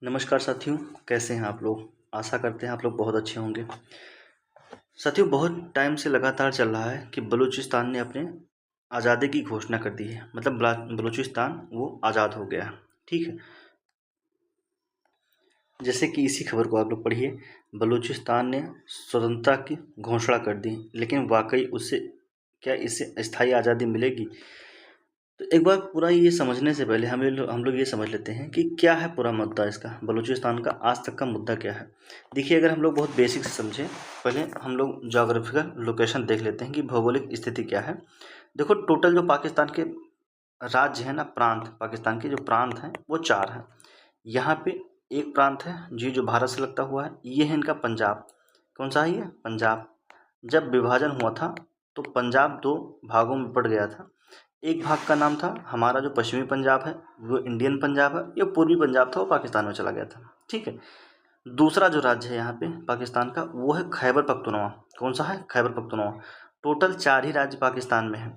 नमस्कार साथियों, कैसे हैं आप लोग। आशा करते हैं आप लोग बहुत अच्छे होंगे। साथियों, बहुत टाइम से लगातार चल रहा है कि बलूचिस्तान ने अपने आज़ादी की घोषणा कर दी है। मतलब बलूचिस्तान वो आज़ाद हो गया है। ठीक है, जैसे कि इसी खबर को आप लोग पढ़िए। बलूचिस्तान ने स्वतंत्रता की घोषणा कर दी, लेकिन वाकई उससे क्या इससे स्थायी आज़ादी मिलेगी? तो एक बार पूरा ये समझने से पहले हम लोग ये समझ लेते हैं कि क्या है पूरा मुद्दा इसका, बलूचिस्तान का आज तक का मुद्दा क्या है। देखिए, अगर हम लोग बहुत बेसिक से समझें, पहले हम लोग जोग्राफिकल लोकेशन देख लेते हैं कि भौगोलिक स्थिति क्या है। देखो, टोटल जो पाकिस्तान के राज्य है ना, प्रांत, पाकिस्तान के जो प्रांत हैं वो 4 हैं। यहाँ पे एक प्रांत है जी जो भारत से लगता हुआ है, ये है इनका पंजाब। कौन सा है ये? पंजाब। जब विभाजन हुआ था तो पंजाब 2 भागों में बट गया था। एक भाग का नाम था हमारा जो पश्चिमी पंजाब है वो इंडियन पंजाब है, या पूर्वी पंजाब था वो पाकिस्तान में चला गया था। ठीक है। दूसरा जो राज्य है यहाँ पे पाकिस्तान का वो है खैबर पख्तूनख्वा। कौन सा है? खैबर पख्तूनख्वा। टोटल 4 ही राज्य पाकिस्तान में है।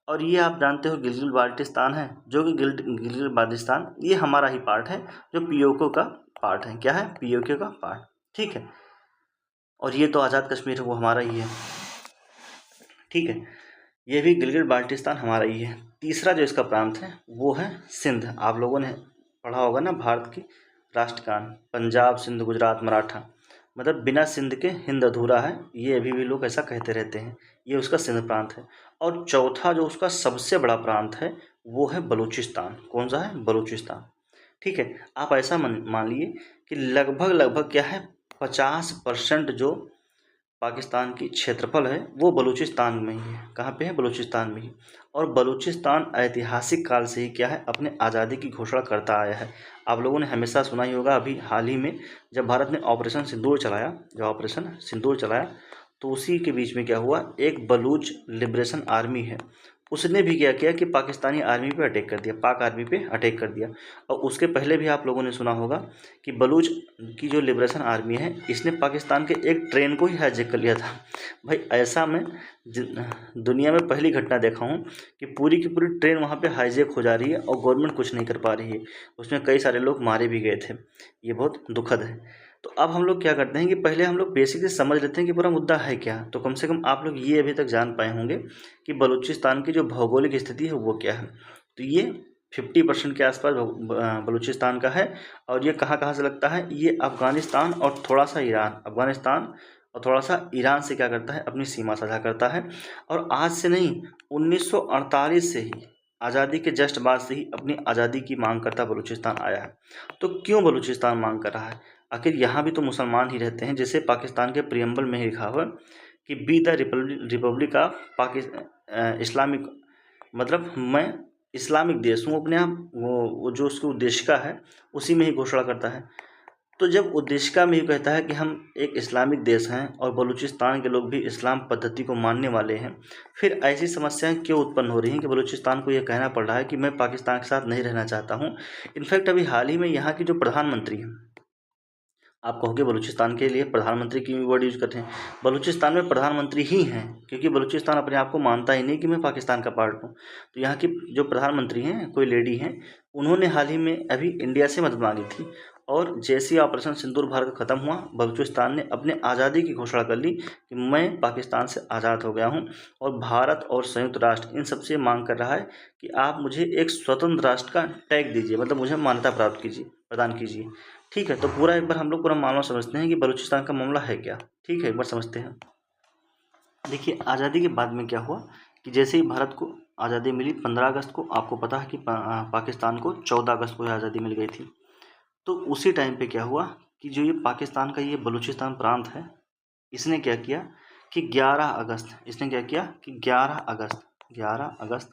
और ये आप जानते हो गिलगित बाल्टिस्तान है, जो कि गिलगित बाल्टिस्तान ये हमारा ही पार्ट है, जो पीओके का पार्ट है। क्या है? पीओके का पार्ट। ठीक है। और ये तो आज़ाद कश्मीर है वो हमारा ही है। ठीक है, ये भी गिलगित बाल्टिस्तान हमारा ही है। तीसरा जो इसका प्रांत है वो है सिंध। आप लोगों ने पढ़ा होगा ना भारत की राष्ट्रगान, पंजाब सिंध गुजरात मराठा। मतलब बिना सिंध के हिंद अधूरा है, ये अभी भी लोग ऐसा कहते रहते हैं। ये उसका सिंध प्रांत है। और चौथा जो उसका सबसे बड़ा प्रांत है वो है बलूचिस्तान। कौन सा है? बलूचिस्तान। ठीक है। आप ऐसा मान लिए कि लगभग लगभग क्या है, 50% जो पाकिस्तान की क्षेत्रफल है वो बलूचिस्तान में ही है। कहाँ पे है? बलूचिस्तान में ही। और बलूचिस्तान ऐतिहासिक काल से ही क्या है, अपने आज़ादी की घोषणा करता आया है। आप लोगों ने हमेशा सुना ही होगा, अभी हाल ही में जब भारत ने ऑपरेशन सिंदूर चलाया, तो उसी के बीच में क्या हुआ, एक बलूच लिबरेशन आर्मी है, उसने भी क्या किया कि पाकिस्तानी आर्मी पे अटैक कर दिया, पाक आर्मी पे अटैक कर दिया। और उसके पहले भी आप लोगों ने सुना होगा कि बलूच की जो लिबरेशन आर्मी है इसने पाकिस्तान के एक ट्रेन को ही हाईजैक कर लिया था। भाई, ऐसा मैं दुनिया में पहली घटना देखा हूँ कि पूरी की पूरी ट्रेन वहाँ पे हाईजैक हो जा रही है और गवर्नमेंट कुछ नहीं कर पा रही है। उसमें कई सारे लोग मारे भी गए थे। ये बहुत दुखद है। तो अब हम लोग क्या करते हैं कि पहले हम लोग बेसिक से समझ लेते हैं कि पूरा मुद्दा है क्या। तो कम से कम आप लोग ये अभी तक जान पाए होंगे कि बलूचिस्तान की जो भौगोलिक स्थिति है वो क्या है। तो ये 50% के आसपास बलूचिस्तान का है। और ये कहाँ कहाँ से लगता है? ये अफ़गानिस्तान और थोड़ा सा ईरान, अफ़गानिस्तान और थोड़ा सा ईरान से क्या करता है, अपनी सीमा साझा करता है। और आज से नहीं, 1948 से ही, आज़ादी के जस्ट बाद से ही अपनी आज़ादी की मांग करता बलूचिस्तान आया है। तो क्यों बलूचिस्तान मांग कर रहा है? आखिर यहाँ भी तो मुसलमान ही रहते हैं। जैसे पाकिस्तान के प्रियम्बल में ही लिखा हुआ कि be the Republic of Pakistan Islamic, मतलब मैं इस्लामिक देश हूँ अपने आप। वो जो उसकी उद्देशिका है उसी में ही घोषणा करता है। तो जब उद्देशिका में ही कहता है कि हम एक इस्लामिक देश हैं और बलूचिस्तान के लोग भी इस्लाम पद्धति को मानने वाले हैं, फिर ऐसी समस्याएं क्यों उत्पन्न हो रही हैं कि बलूचिस्तान को यह कहना पड़ रहा है कि मैं पाकिस्तान के साथ नहीं रहना चाहता हूँ। इनफैक्ट अभी हाल ही में यहाँ की जो प्रधानमंत्री हैं, आप कहोगे बलूचिस्तान के लिए प्रधानमंत्री की वर्ड यूज करते हैं, बलूचिस्तान में प्रधानमंत्री ही हैं, क्योंकि बलूचिस्तान अपने आप को मानता ही नहीं कि मैं पाकिस्तान का पार्ट हूँ। तो यहाँ की जो प्रधानमंत्री हैं, कोई लेडी हैं, उन्होंने हाल ही में अभी इंडिया से मदद मांगी थी। और जैसे ही ऑपरेशन सिंदूर भारत का ख़त्म हुआ, बलूचिस्तान ने अपने आज़ादी की घोषणा कर ली कि मैं पाकिस्तान से आज़ाद हो गया हूँ। और भारत और संयुक्त राष्ट्र इन सबसे मांग कर रहा है कि आप मुझे एक स्वतंत्र राष्ट्र का टैग दीजिए, मतलब मुझे मान्यता प्रदान कीजिए। ठीक है। तो पूरा एक बार हम लोग पूरा मामला समझते हैं कि बलूचिस्तान का मामला है क्या। ठीक है, एक बार समझते हैं। देखिए, आज़ादी के बाद में क्या हुआ कि जैसे ही भारत को आज़ादी मिली 15 अगस्त को, आपको पता है कि पाकिस्तान को 14 अगस्त को आज़ादी मिल गई थी। तो उसी टाइम पे क्या हुआ कि जो ये पाकिस्तान का ये बलूचिस्तान प्रांत है, इसने क्या किया कि 11 अगस्त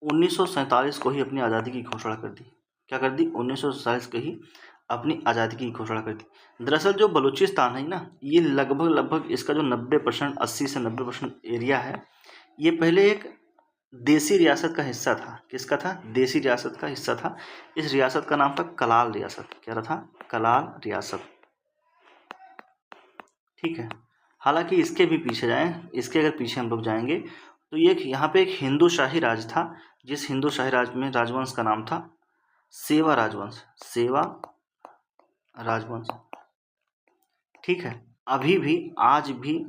1947 को ही अपनी आज़ादी की घोषणा कर दी। क्या कर दी? 1947 को ही अपनी आज़ादी की घोषणा कर दी। दरअसल जो बलूचिस्तान है ना, ये लगभग इसका जो 90%, 80 से 90% एरिया है, ये पहले एक देसी रियासत का हिस्सा था। किसका था? देसी रियासत का हिस्सा था। इस रियासत का नाम था कलाल रियासत। क्या था? कलाल रियासत। ठीक है। हालांकि इसके अगर पीछे हम लोग जाएंगे तो ये यहाँ पे एक हिंदू शाही राज था, जिस हिंदू शाही राज में राजवंश का नाम था सेवा राजवंश, सेवा राजवंश। ठीक है, अभी भी आज भी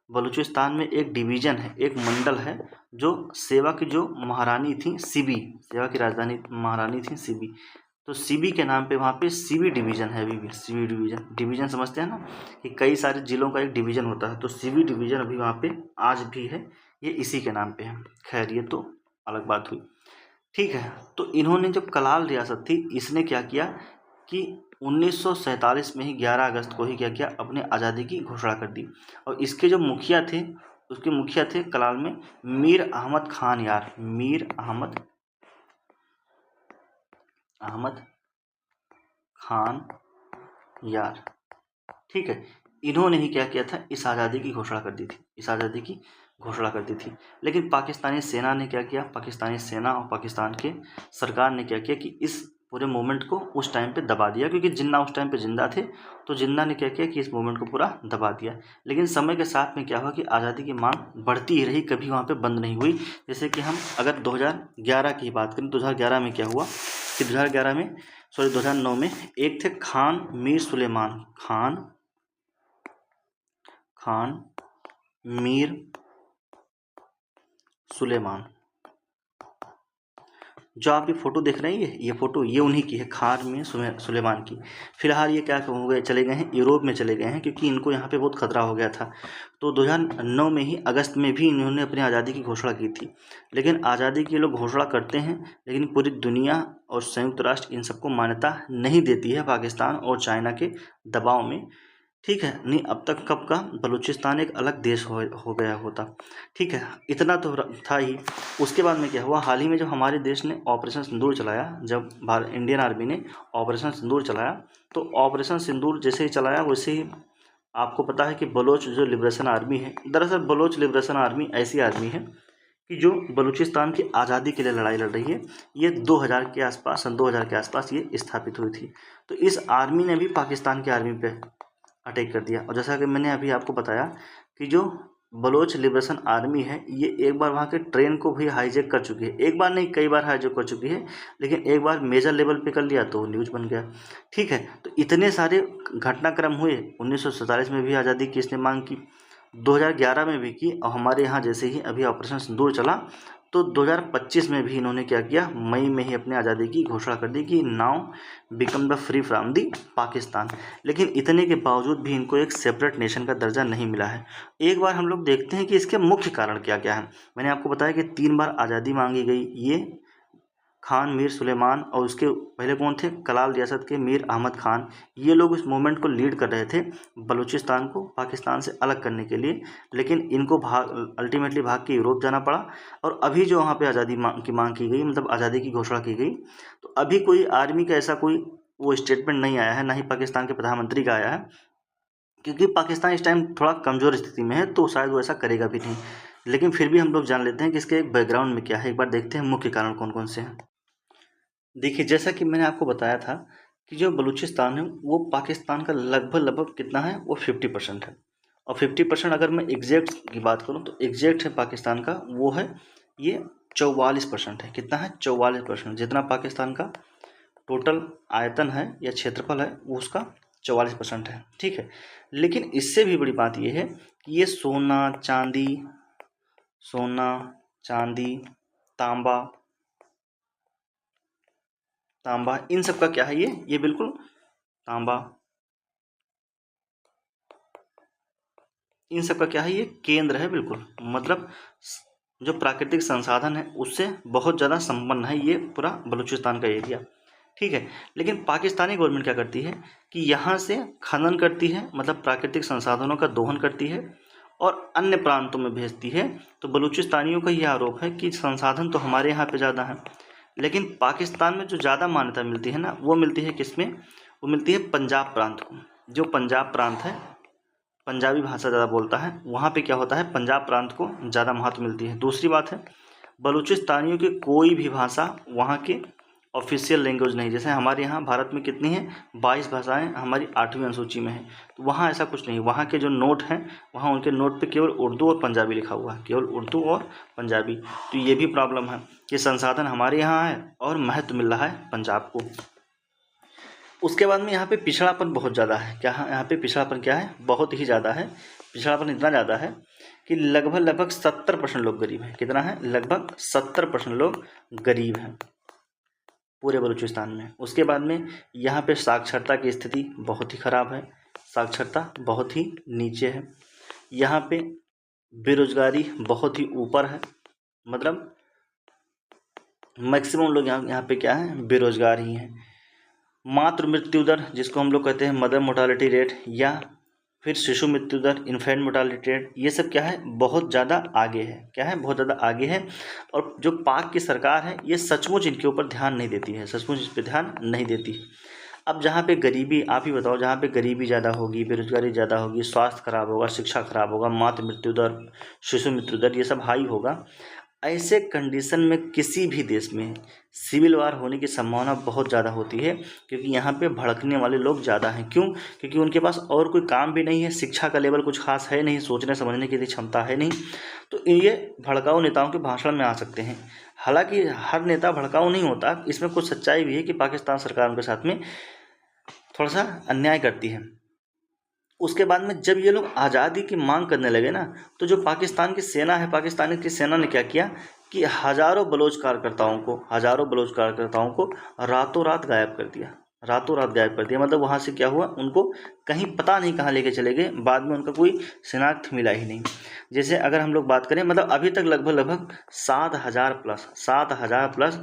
बलूचिस्तान में एक डिवीज़न है, एक मंडल है, जो सेवा की जो महारानी थी सिबी, सेवा की राजधानी महारानी थी सिबी, तो सिबी के नाम पे वहाँ पे सिबी डिवीज़न है अभी भी। सिबी डिवीज़न, डिवीज़न समझते हैं ना कि कई सारे जिलों का एक डिवीज़न होता है, तो सिबी डिवीज़न अभी वहाँ पे आज भी है, ये इसी के नाम पे है। खैर ये तो अलग बात हुई। ठीक है, तो इन्होंने जब कलाल रियासत थी, इसने क्या किया कि 1947 में ही 11 अगस्त को ही क्या किया, अपने आज़ादी की घोषणा कर दी। और इसके जो मुखिया थे, उसके मुखिया थे कलाल में मीर अहमद खान यार, मीर अहमद खान यार। ठीक है, इन्होंने ही क्या किया था, इस आज़ादी की घोषणा कर दी थी, इस आज़ादी की घोषणा कर दी थी। लेकिन पाकिस्तानी सेना ने क्या किया, पाकिस्तानी सेना और पाकिस्तान के सरकार ने क्या किया कि इस पूरे मूवमेंट को उस टाइम पे दबा दिया, क्योंकि जिन्ना उस टाइम पे जिंदा थे, तो जिन्ना ने क्या किया कि इस मूवमेंट को पूरा दबा दिया। लेकिन समय के साथ में क्या हुआ कि आज़ादी की मांग बढ़ती ही रही, कभी वहाँ पे बंद नहीं हुई। जैसे कि हम अगर 2011 की बात करें, 2011 में क्या हुआ कि 2011 में 2009 में एक थे खान मीर सुलेमान, खान मीर सुलेमान, जो आप ये फ़ोटो देख रहे हैं, ये फ़ोटो ये उन्हीं की है, खान मीर सुलेमान की। फिलहाल ये क्या हो गए, चले गए हैं यूरोप में चले गए हैं, क्योंकि इनको यहाँ पे बहुत खतरा हो गया था। तो 2009 में ही अगस्त में भी इन्होंने अपनी आज़ादी की घोषणा की थी। लेकिन आज़ादी की लोग घोषणा करते हैं, लेकिन पूरी दुनिया और संयुक्त राष्ट्र इन सबको मान्यता नहीं देती है, पाकिस्तान और चाइना के दबाव में। ठीक है, नहीं अब तक कब का बलूचिस्तान एक अलग देश हो गया होता। ठीक है, इतना तो था ही। उसके बाद में क्या हुआ, हाल ही में जब हमारे देश ने ऑपरेशन सिंदूर चलाया, जब इंडियन आर्मी ने ऑपरेशन सिंदूर चलाया, तो ऑपरेशन सिंदूर जैसे ही चलाया वैसे ही आपको पता है कि बलोच जो लिबरेशन आर्मी है, दरअसल बलोच लिबरेशन आर्मी ऐसी आर्मी है कि जो बलूचिस्तान की आज़ादी के लिए लड़ाई लड़ रही है। ये 2000 के आसपास, सन 2000 के आसपास ये स्थापित हुई थी। तो इस आर्मी ने भी पाकिस्तान की आर्मी पे अटैक कर दिया। और जैसा कि मैंने अभी आपको बताया कि जो बलोच लिबरेशन आर्मी है, ये एक बार वहाँ के ट्रेन को भी हाईजैक कर चुकी है, एक बार नहीं कई बार हाईजैक कर चुकी है, लेकिन एक बार मेजर लेवल पे कर लिया तो न्यूज़ बन गया। ठीक है, तो इतने सारे घटनाक्रम हुए। 1947 में भी आज़ादी की इसने मांग की, 2011 में भी की, और हमारे यहाँ जैसे ही अभी ऑपरेशन सिंदूर चला, तो 2025 में भी इन्होंने क्या किया, मई में ही अपनी आज़ादी की घोषणा कर दी कि now become the free from the Pakistan. लेकिन इतने के बावजूद भी इनको एक सेपरेट नेशन का दर्जा नहीं मिला है। एक बार हम लोग देखते हैं कि इसके मुख्य कारण क्या क्या है। मैंने आपको बताया कि 3 बार आज़ादी मांगी गई, ये खान मीर सुलेमान और उसके पहले कौन थे, कलाल रियासत के मीर अहमद खान, ये लोग इस मूवमेंट को लीड कर रहे थे बलूचिस्तान को पाकिस्तान से अलग करने के लिए। लेकिन इनको अल्टीमेटली भाग के यूरोप जाना पड़ा। और अभी जो वहाँ पे आज़ादी की मांग की गई, मतलब आज़ादी की घोषणा की गई, तो अभी कोई आर्मी का ऐसा कोई वो स्टेटमेंट नहीं आया है, ना ही पाकिस्तान के प्रधानमंत्री का आया है, क्योंकि पाकिस्तान इस टाइम थोड़ा कमज़ोर स्थिति में है, तो शायद वो ऐसा करेगा भी नहीं। लेकिन फिर भी हम लोग जान लेते हैं कि इसके एक बैकग्राउंड में क्या है। एक बार देखते हैं मुख्य कारण कौन कौन से हैं। देखिए, जैसा कि मैंने आपको बताया था कि जो बलूचिस्तान है वो पाकिस्तान का लगभग कितना है, वो 50% है। और 50% अगर मैं एग्जैक्ट की बात करूं तो एग्जैक्ट है पाकिस्तान का वो है ये 44% है। कितना है, 44%, जितना पाकिस्तान का टोटल आयतन है या क्षेत्रफल है वो उसका 44% है। ठीक है, लेकिन इससे भी बड़ी बात ये है कि ये सोना चांदी तांबा इन सब का क्या है, ये बिल्कुल तांबा, इन सब का क्या है, ये केंद्र है बिल्कुल। मतलब जो प्राकृतिक संसाधन है उससे बहुत ज़्यादा संपन्न है ये पूरा बलूचिस्तान का एरिया। ठीक है, लेकिन पाकिस्तानी गवर्नमेंट क्या करती है कि यहाँ से खनन करती है, मतलब प्राकृतिक संसाधनों का दोहन करती है और अन्य प्रांतों में भेजती है। तो बलूचिस्तानियों का यह आरोप है कि संसाधन तो हमारे यहाँ पे ज़्यादा है, लेकिन पाकिस्तान में जो ज़्यादा मान्यता मिलती है ना, वो मिलती है किसमें, वो मिलती है पंजाब प्रांत को। जो पंजाब प्रांत है, पंजाबी भाषा ज़्यादा बोलता है, वहाँ पे क्या होता है, पंजाब प्रांत को ज़्यादा महत्व मिलती है। दूसरी बात है, बलूचिस्तानियों की कोई भी भाषा वहाँ के ऑफिशियल लैंग्वेज नहीं। जैसे हमारे यहाँ भारत में कितनी हैं, 22 भाषाएं हमारी 8वीं अनुसूची में है, तो वहाँ ऐसा कुछ नहीं। वहाँ के जो नोट हैं, वहाँ उनके नोट पे केवल उर्दू और पंजाबी लिखा हुआ है, केवल उर्दू और पंजाबी। तो ये भी प्रॉब्लम है कि संसाधन हमारे यहाँ है और महत्व मिल रहा है पंजाब को। उसके बाद में यहाँ पे पिछड़ापन बहुत ज़्यादा है। क्या यहाँ पे पिछड़ापन क्या है, बहुत ही ज़्यादा है। पिछड़ापन इतना ज़्यादा है कि लगभग 70% लोग गरीब हैं। कितना है, लगभग 70% लोग गरीब हैं पूरे बलूचिस्तान में। उसके बाद में यहाँ पे साक्षरता की स्थिति बहुत ही ख़राब है, साक्षरता बहुत ही नीचे है। यहाँ पे बेरोजगारी बहुत ही ऊपर है, मतलब मैक्सिमम लोग यहाँ पे क्या है, बेरोजगार ही हैं। मातृ मृत्यु दर, जिसको हम लोग कहते हैं मदर मोर्टालिटी रेट, या फिर शिशु मृत्यु दर, इन्फेंट मोर्टालिटी रेट, ये सब क्या है, बहुत ज़्यादा आगे है। क्या है, बहुत ज़्यादा आगे है। और जो पाक की सरकार है, ये सचमुच इनके ऊपर ध्यान नहीं देती है, सचमुच इस पर ध्यान नहीं देती। अब जहाँ पे गरीबी, आप ही बताओ, जहाँ पे गरीबी ज़्यादा होगी, बेरोजगारी ज़्यादा होगी, स्वास्थ्य खराब होगा, शिक्षा खराब होगा, मातृ मृत्यु दर, शिशु मृत्यु दर, ये सब हाई होगा, ऐसे कंडीशन में किसी भी देश में सिविल वार होने की संभावना बहुत ज़्यादा होती है, क्योंकि यहाँ पे भड़कने वाले लोग ज़्यादा हैं। क्यों, क्योंकि उनके पास और कोई काम भी नहीं है, शिक्षा का लेवल कुछ खास है नहीं, सोचने समझने की क्षमता है नहीं, तो ये भड़काऊ नेताओं के भाषण में आ सकते हैं। हालांकि हर नेता भड़काऊ नहीं होता, इसमें कुछ सच्चाई भी है कि पाकिस्तान सरकार उनके साथ में थोड़ा सा अन्याय करती है। उसके बाद में जब ये लोग आज़ादी की मांग करने लगे ना, तो जो पाकिस्तान की सेना है, पाकिस्तानी की सेना ने क्या किया कि हज़ारों बलोच कार्यकर्ताओं को रातों रात गायब कर दिया, रातों रात गायब कर दिया। मतलब वहाँ से क्या हुआ, उनको कहीं पता नहीं कहाँ लेके चले गए, बाद में उनका कोई शिनाख्त मिला ही नहीं। जैसे अगर हम लोग बात करें, मतलब अभी तक लगभग 7,000 प्लस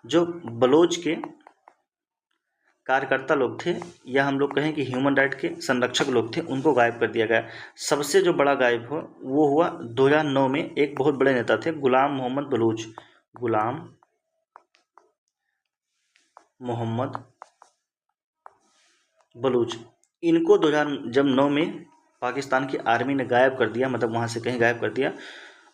जो बलोच के कार्यकर्ता लोग थे, या हम लोग कहें कि ह्यूमन राइट के संरक्षक लोग थे, उनको गायब कर दिया गया। सबसे जो बड़ा गायब हुआ वो हुआ 2009 में, एक बहुत बड़े नेता थे गुलाम मोहम्मद बलूच। इनको 2009 में पाकिस्तान की आर्मी ने गायब कर दिया, मतलब वहाँ से कहीं गायब कर दिया,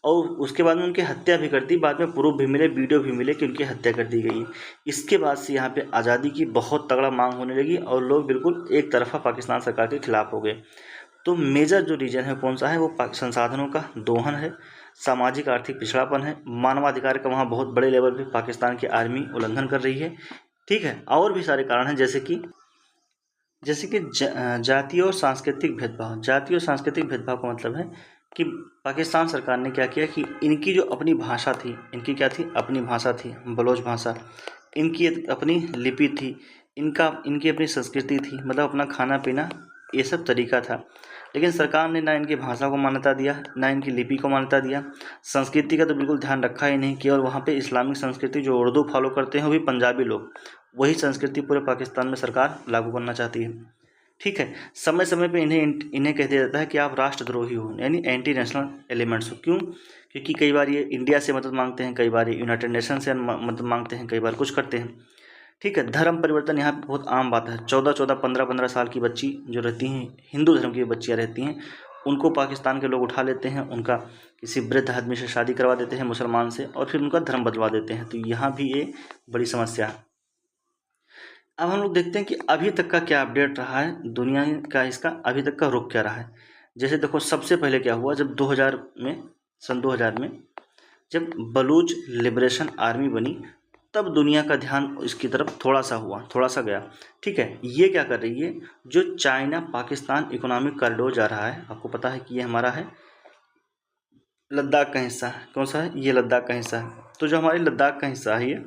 और उसके बाद में उनकी हत्या भी कर दी। बाद में प्रूफ भी मिले, वीडियो भी मिले कि उनकी हत्या कर दी गई। इसके बाद से यहाँ पे आज़ादी की बहुत तगड़ा मांग होने लगी और लोग बिल्कुल एक तरफा पाकिस्तान सरकार के खिलाफ हो गए। तो मेजर जो रीजन है कौन सा है, वो संसाधनों का दोहन है, सामाजिक आर्थिक पिछड़ापन है, मानवाधिकार का वहाँ बहुत बड़े लेवल पर पाकिस्तान की आर्मी उल्लंघन कर रही है। ठीक है, और भी सारे कारण हैं, जैसे कि जातीय और सांस्कृतिक भेदभाव। जातीय और सांस्कृतिक भेदभाव का मतलब है कि पाकिस्तान सरकार ने क्या किया कि इनकी जो अपनी भाषा थी, इनकी क्या थी, अपनी भाषा थी, बलोच भाषा, इनकी अपनी लिपि थी, इनकी अपनी संस्कृति थी, मतलब अपना खाना पीना, ये सब तरीका था। लेकिन सरकार ने ना इनकी भाषा को मान्यता दिया, ना इनकी लिपि को मान्यता दिया, संस्कृति का तो बिल्कुल ध्यान रखा ही नहीं। केवल वहाँ पे इस्लामिक संस्कृति जो उर्दू फॉलो करते हैं, वो भी पंजाबी लोग, वही संस्कृति पूरे पाकिस्तान में सरकार लागू करना चाहती है। ठीक है, समय समय पे इन्हें कह दिया जाता है कि आप राष्ट्रद्रोही हो, यानी एंटी नेशनल एलिमेंट्स हो। क्यों, क्योंकि कई बार ये इंडिया से मदद मांगते हैं, कई बार ये यूनाइटेड नेशन से मदद मांगते हैं, कई बार कुछ करते हैं। ठीक है, धर्म परिवर्तन यहाँ पे बहुत आम बात है। 14-14, 15-15 साल की बच्ची जो रहती हैं, हिंदू धर्म की बच्चियाँ रहती हैं, उनको पाकिस्तान के लोग उठा लेते हैं, उनका किसी वृद्ध आदमी से शादी करवा देते हैं मुसलमान से, और फिर उनका धर्म बदलवा देते हैं। तो यहाँ भी ये बड़ी समस्या है। अब हम लोग देखते हैं कि अभी तक का क्या अपडेट रहा है दुनिया का, इसका अभी तक का रुख क्या रहा है। जैसे देखो, सबसे पहले क्या हुआ, जब सन 2000 में जब बलूच लिबरेशन आर्मी बनी, तब दुनिया का ध्यान इसकी तरफ थोड़ा सा गया। ठीक है, ये क्या कर रही है, जो चाइना पाकिस्तान इकोनॉमिक कॉरिडोर जा रहा है, आपको पता है कि ये हमारा है, लद्दाख का हिस्सा है। कौन सा है, ये लद्दाख का हिस्सा है। तो जो हमारे लद्दाख का हिस्सा है, ये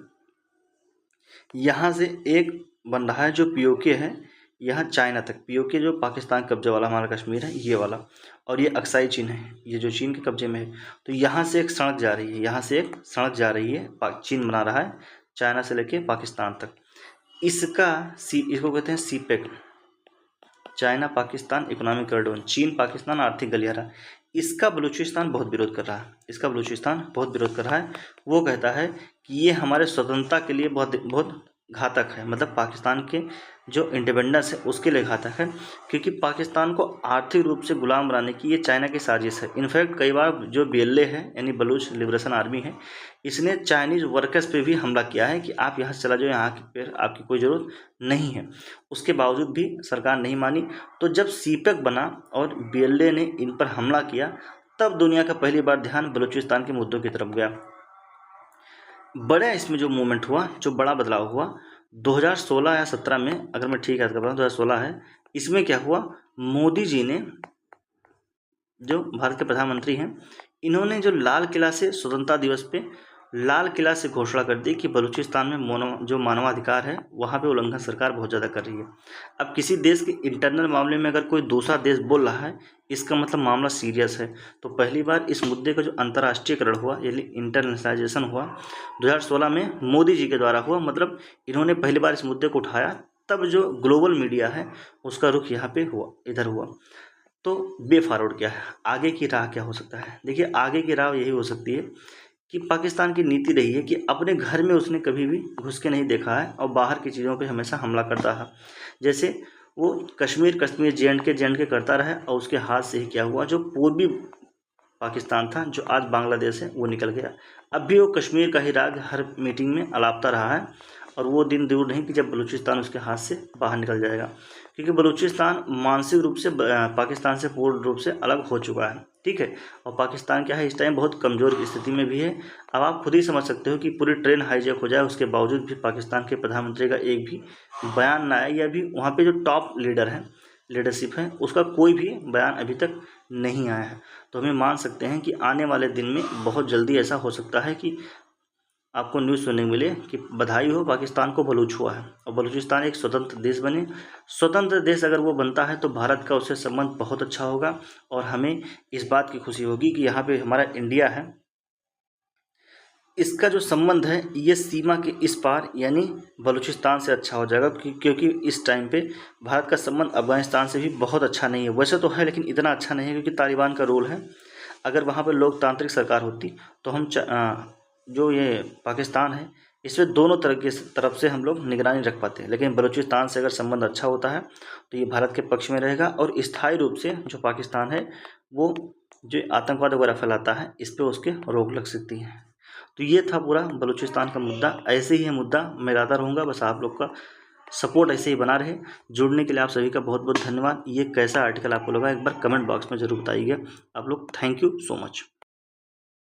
यहाँ से एक बन रहा है जो पीओके है, यहाँ चाइना तक। पीओके जो पाकिस्तान कब्जे वाला हमारा कश्मीर है, ये वाला, और ये अक्साई चीन है, ये जो चीन के कब्जे में है। तो यहाँ से एक सड़क जा रही है, यहाँ से एक सड़क जा रही है, चीन बना रहा है, चाइना से लेके पाकिस्तान तक। इसको कहते हैं CPEC, China Pakistan economic corridor, चीन पाकिस्तान आर्थिक गलियारा। इसका बलूचिस्तान बहुत विरोध कर रहा है, वो कहता है कि ये हमारे स्वतंत्रता के लिए बहुत घातक है, मतलब पाकिस्तान के जो इंडिपेंडेंस है उसके लिए घातक है, क्योंकि पाकिस्तान को आर्थिक रूप से गुलाम बनाने की ये चाइना की साजिश है। इनफैक्ट कई बार जो BLA है यानी बलूच लिबरेशन आर्मी है, इसने चाइनीज़ वर्कर्स पे भी हमला किया है कि आप यहाँ से चला जाओ, यहाँ की फिर आपकी कोई ज़रूरत नहीं है। उसके बावजूद भी सरकार नहीं मानी। तो जब CPEC बना और BLA ने इन पर हमला किया, तब दुनिया का पहली बार ध्यान बलूचिस्तान के मुद्दों की तरफ गया। बड़ा इसमें जो मूवमेंट हुआ, जो बड़ा बदलाव हुआ 2016 या 17 में, अगर मैं ठीक याद कर रहा हूँ 2016 है। इसमें क्या हुआ, मोदी जी ने, जो भारत के प्रधानमंत्री हैं, इन्होंने जो लाल किला से स्वतंत्रता दिवस पे लाल किला से घोषणा कर दी कि बलूचिस्तान में जो मानवाधिकार है वहाँ पे उल्लंघन सरकार बहुत ज़्यादा कर रही है। अब किसी देश के इंटरनल मामले में अगर कोई दूसरा देश बोल रहा है, इसका मतलब मामला सीरियस है। तो पहली बार इस मुद्दे का जो अंतर्राष्ट्रीयकरण हुआ यानी इंटरनेशनलाइजेशन हुआ 2016 में मोदी जी के द्वारा हुआ। मतलब इन्होंने पहली बार इस मुद्दे को उठाया, तब जो ग्लोबल मीडिया है उसका रुख यहाँ पे हुआ, इधर हुआ। तो वे फॉरवर्ड क्या है, आगे की राह क्या हो सकता है? देखिए, आगे की राह यही हो सकती है कि पाकिस्तान की नीति रही है कि अपने घर में उसने कभी भी घुस के नहीं देखा है और बाहर की चीज़ों पे हमेशा हमला करता है। जैसे वो कश्मीर J&K करता रहा और उसके हाथ से ही क्या हुआ, जो पूर्वी पाकिस्तान था जो आज बांग्लादेश है वो निकल गया। अब भी वो कश्मीर का ही राग हर मीटिंग में अलापता रहा है, और वो दिन दूर नहीं कि जब बलूचिस्तान उसके हाथ से बाहर निकल जाएगा, क्योंकि बलूचिस्तान मानसिक रूप से पाकिस्तान से पूर्ण रूप से अलग हो चुका है। ठीक है, और पाकिस्तान क्या है इस टाइम बहुत कमज़ोर की स्थिति में भी है। अब आप खुद ही समझ सकते हो कि पूरी ट्रेन हाईजैक हो जाए, उसके बावजूद भी पाकिस्तान के प्रधानमंत्री का एक भी बयान ना आए, या भी वहाँ पे जो टॉप लीडरशिप है उसका कोई भी बयान अभी तक नहीं आया है। तो हमें मान सकते हैं कि आने वाले दिन में बहुत जल्दी ऐसा हो सकता है कि आपको न्यूज़ सुनने को मिले कि बधाई हो, पाकिस्तान को बलूच हुआ है और बलूचिस्तान एक स्वतंत्र देश बने। स्वतंत्र देश अगर वो बनता है तो भारत का उससे संबंध बहुत अच्छा होगा, और हमें इस बात की खुशी होगी कि यहाँ पे हमारा इंडिया है, इसका जो संबंध है ये सीमा के इस पार यानी बलूचिस्तान से अच्छा हो जाएगा, क्योंकि इस टाइम पे भारत का संबंध अफगानिस्तान से भी बहुत अच्छा नहीं है। वैसे तो है लेकिन इतना अच्छा नहीं है, क्योंकि तालिबान का रूल है। अगर वहाँ पर लोकतांत्रिक सरकार होती तो हम जो ये पाकिस्तान है इसमें दोनों तरफ से हम लोग निगरानी रख पाते हैं। लेकिन बलूचिस्तान से अगर संबंध अच्छा होता है तो ये भारत के पक्ष में रहेगा, और स्थायी रूप से जो पाकिस्तान है वो जो आतंकवाद वगैरह फैलाता है इस पर उसके रोक लग सकती है। तो ये था पूरा बलूचिस्तान का मुद्दा। ऐसे ही है मुद्दा मैं लाता रहूँगा, बस आप लोग का सपोर्ट ऐसे ही बना रहे। जुड़ने के लिए आप सभी का बहुत बहुत धन्यवाद। ये कैसा आर्टिकल आपको लगा एक बार कमेंट बॉक्स में ज़रूर बताइएगा आप लोग। Thank you so much.